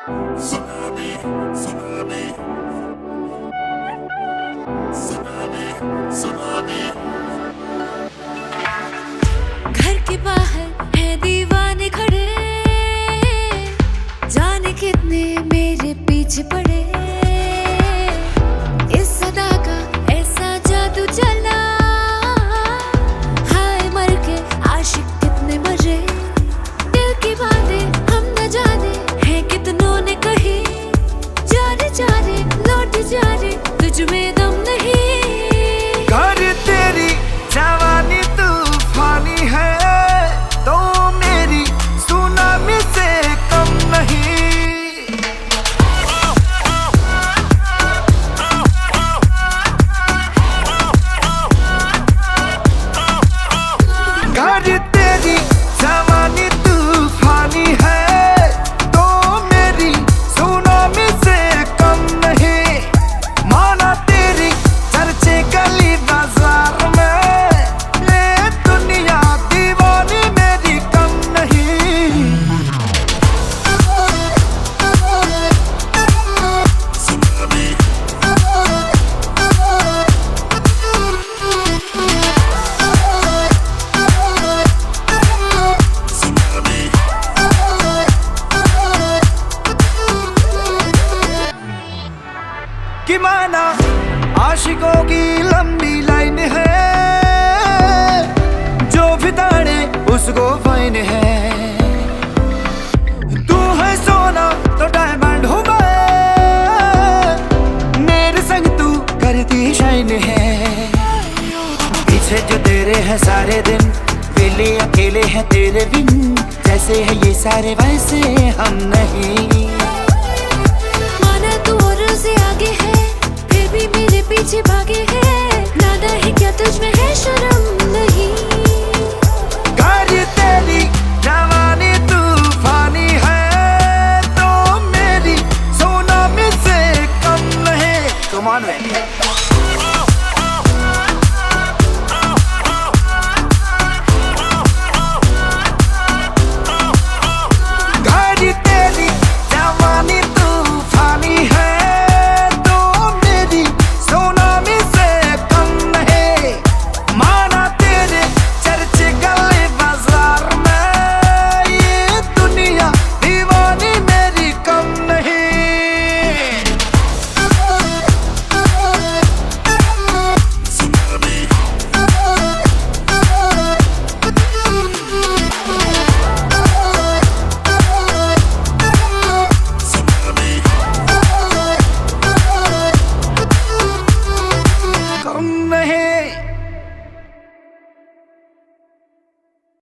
Tsunami, tsunami, tsunami, tsunami. घर के बाहर है दीवाने खड़े, जाने कितने मेरे पीछे पड़े। इस सदा का ऐसा जादू चला, हाय मर के आशिक कितने मरे। दिल की बातें हम न जाने हैं कितनों ने कही, जा रे लौट जा रे तुझ में दम नहीं। कर तेरी जवानी तूफानी है, तो मेरी सुनामी से कम नहीं। कर तेरी जवानी तूफानी है, तो मेरी सुनामी से कम नहीं। माना तेरी चर्चे गली बाजार में, ये दुनिया दीवानी मेरी कम नहीं। Tsunami, tsunami. कि माना आशिकों की लंबी लाइन है, जो भी ताड़े उसको फाइन है। तू है सोना तो डायमंड हूँ मैं, मेरे संग तू करती शाइन है। पीछे जो तेरे हैं सारे दिन, वेले अकेले हैं तेरे बिन। जैसे है ये सारे वैसे हम नहीं। माना तू और से आगे है, फिर भी मेरे पीछे भागे है। नादा है क्या तुझ में है शर्म नहीं।